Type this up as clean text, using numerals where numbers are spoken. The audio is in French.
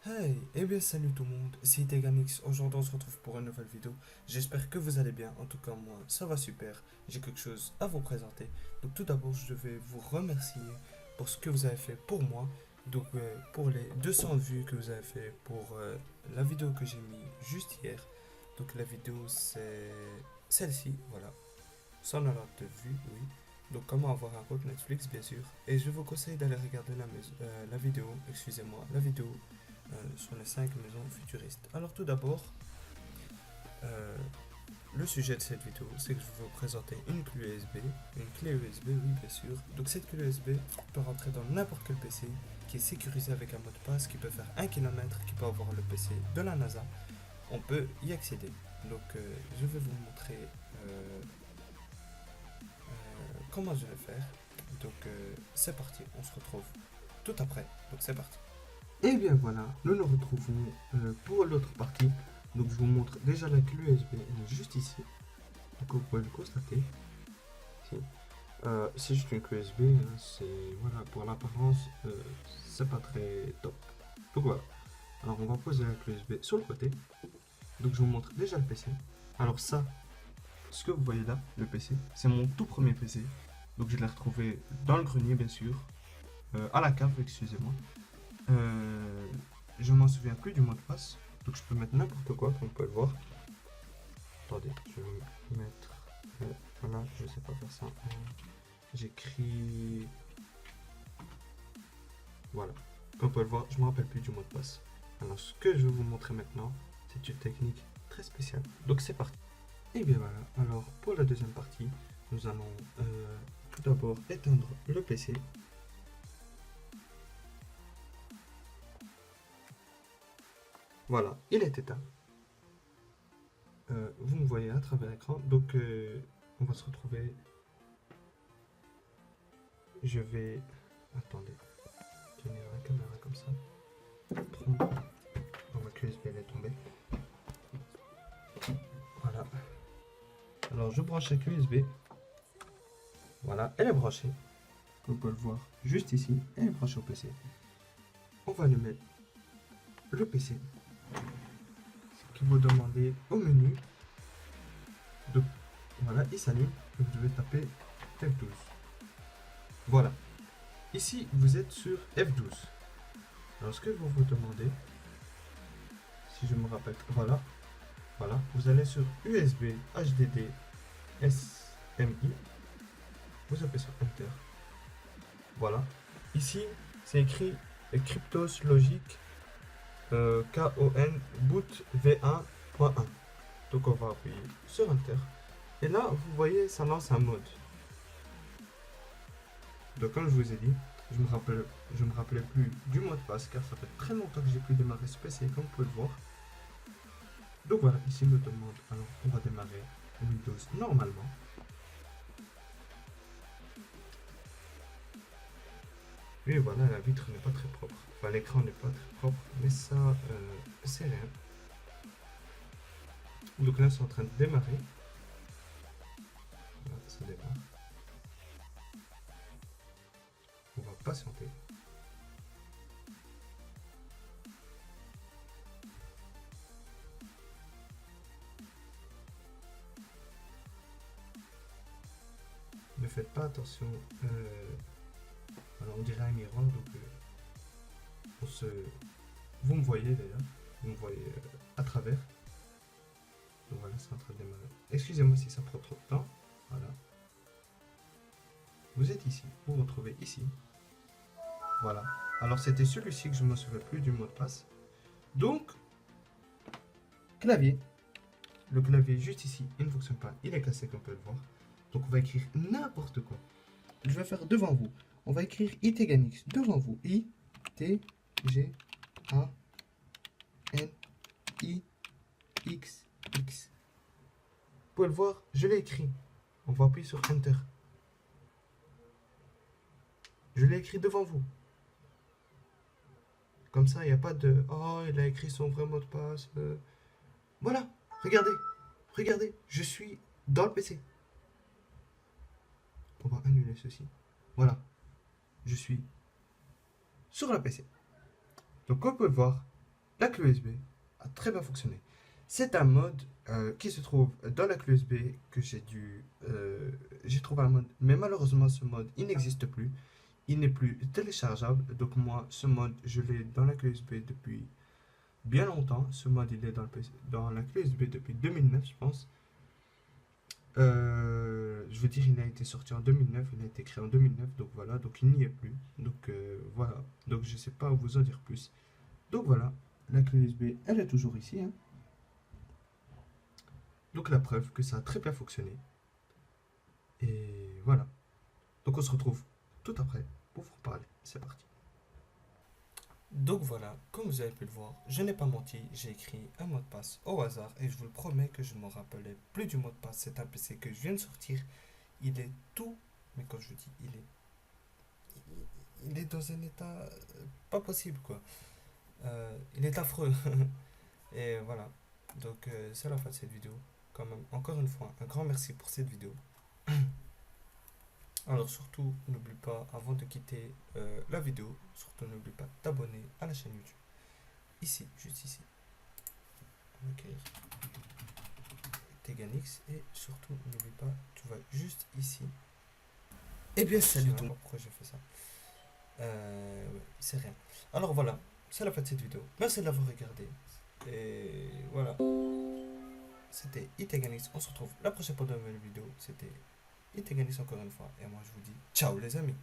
Hey, eh bien salut tout le monde, c'est Iteganix. Aujourd'hui on se retrouve pour une nouvelle vidéo. J'espère que vous allez bien, en tout cas moi ça va super, j'ai quelque chose à vous présenter. Donc tout d'abord je vais vous remercier pour ce que vous avez fait pour moi. Donc pour les 200 vues que vous avez fait pour la vidéo que j'ai mis juste hier. Donc la vidéo c'est celle-ci, voilà. 190 vues, oui. Donc comment avoir un compte Netflix bien sûr. Et je vous conseille d'aller regarder la vidéo, excusez-moi, la vidéo sur les 5 maisons futuristes. Alors tout d'abord, euh, le sujet de cette vidéo, c'est que je vais vous présenter une clé USB. Une clé USB, oui bien sûr. Donc cette clé USB peut rentrer dans n'importe quel PC, qui est sécurisé avec un mot de passe, qui peut faire 1 km, qui peut avoir le PC de la NASA. On peut y accéder. Donc je vais vous montrer comment je vais faire. Donc c'est parti, on se retrouve tout après. Donc c'est parti. Et bien voilà, nous nous retrouvons pour l'autre partie. Donc je vous montre déjà la clé USB, elle est juste ici. Donc vous pouvez le constater. Ici. C'est juste une clé USB, hein, c'est voilà, pour l'apparence, c'est pas très top. Donc voilà. Alors on va poser la clé USB sur le côté. Donc je vous montre déjà le PC. Alors ça, ce que vous voyez là, le PC, c'est mon tout premier PC. Donc je l'ai retrouvé dans le grenier bien sûr, à la cave, excusez-moi. Euh, je m'en souviens plus du mot de passe, donc je peux mettre n'importe quoi, comme vous pouvez le voir. Attendez, je vais mettre. Voilà, je sais pas faire ça. J'écris. Voilà. Comme vous pouvez le voir, je me rappelle plus du mot de passe. Alors, ce que je vais vous montrer maintenant, c'est une technique très spéciale. Donc, c'est parti. Et bien voilà. Alors, pour la deuxième partie, nous allons tout d'abord éteindre le PC. Voilà, il est éteint. Vous me voyez à travers l'écran. Donc, on va se retrouver. Je vais. Attendez. Tenir la caméra comme ça. Prendre. On va que l'USB elle est tombée. Voilà. Alors, je branche la clé USB. Voilà, elle est branchée. Comme vous pouvez le voir juste ici. Elle est branchée au PC. On va allumer le PC. Ce qui va demander au menu. De... Voilà, il s'allume. Vous devez taper F12. Voilà. Ici, vous êtes sur F12. Alors, ce que vous vous demandez, si je me rappelle, voilà, voilà, vous allez sur USB HDD SMI, vous appuyez sur Enter. Voilà. Ici, c'est écrit Cryptos Logic KON boot V1.1. Donc on va appuyer sur Enter. Et là, vous voyez, ça lance un mode. Donc comme je vous ai dit, je me rappelais plus du mot de passe car ça fait très longtemps que j'ai plus démarré ce PC comme vous pouvez le voir. Donc voilà, ici il me demande, alors on va démarrer Windows normalement. Et voilà, la vitre n'est pas très propre. Enfin, l'écran n'est pas très propre, mais ça, c'est rien. Donc là, c'est en train de démarrer. Voilà, ça démarre. On va patienter. Ne faites pas attention. Alors, on dirait un miroir, donc vous me voyez d'ailleurs. Vous me voyez à travers. Donc voilà, c'est en train de démarrer. Excusez-moi si ça prend trop de temps. Voilà. Vous êtes ici. Vous vous retrouvez ici. Voilà. Alors, c'était celui-ci que je ne me souviens plus du mot de passe. Donc, clavier. Le clavier juste ici, il ne fonctionne pas. Il est cassé, comme vous pouvez le voir. Donc, on va écrire n'importe quoi. Je vais faire devant vous. On va écrire Iteganix devant vous. I T G A N I X X. Vous pouvez le voir, je l'ai écrit. On va appuyer sur Enter. Je l'ai écrit devant vous. Comme ça, il n'y a pas de oh, il a écrit son vrai mot de passe. Voilà, regardez. Regardez, je suis dans le PC. On va annuler ceci. Voilà, je suis sur le PC. Donc, comme vous pouvez le voir, la clé USB a très bien fonctionné. C'est un mode qui se trouve dans la clé USB que j'ai trouvé un mode, mais malheureusement ce mode il n'existe plus, il n'est plus téléchargeable. Donc moi ce mode je l'ai dans la clé USB depuis bien longtemps. Ce mode il est dans la clé USB depuis 2009 je pense. Je veux dire, il a été sorti en 2009, il a été créé en 2009, donc voilà, donc il n'y est plus. Donc voilà, donc je sais pas vous en dire plus. Donc voilà, la clé USB, elle est toujours ici, hein. Donc la preuve que ça a très bien fonctionné. Et voilà. Donc on se retrouve tout après pour vous parler. C'est parti. Donc voilà, comme vous avez pu le voir, je n'ai pas menti, j'ai écrit un mot de passe au hasard et je vous le promets que je ne me rappelais plus du mot de passe. C'est un PC que je viens de sortir. Il est tout, mais quand je dis il est dans un état pas possible quoi. Il est affreux. Et voilà. Donc c'est la fin de cette vidéo. Quand même, encore une fois, un grand merci pour cette vidéo. Alors surtout, n'oublie pas, avant de quitter la vidéo, surtout n'oublie pas de t'abonner à la chaîne YouTube. Ici, juste ici. Ok. Teganix. Et surtout, n'oublie pas, tu vas juste ici. Et bien salut tout le monde. Pourquoi j'ai fait ça ouais, c'est rien. Alors voilà, c'est la fin de cette vidéo. Merci de l'avoir regardé. Et voilà. C'était Iteganix. On se retrouve la prochaine pour de nouvelles vidéos. C'était Iteganix encore une fois. Et moi je vous dis ciao les amis.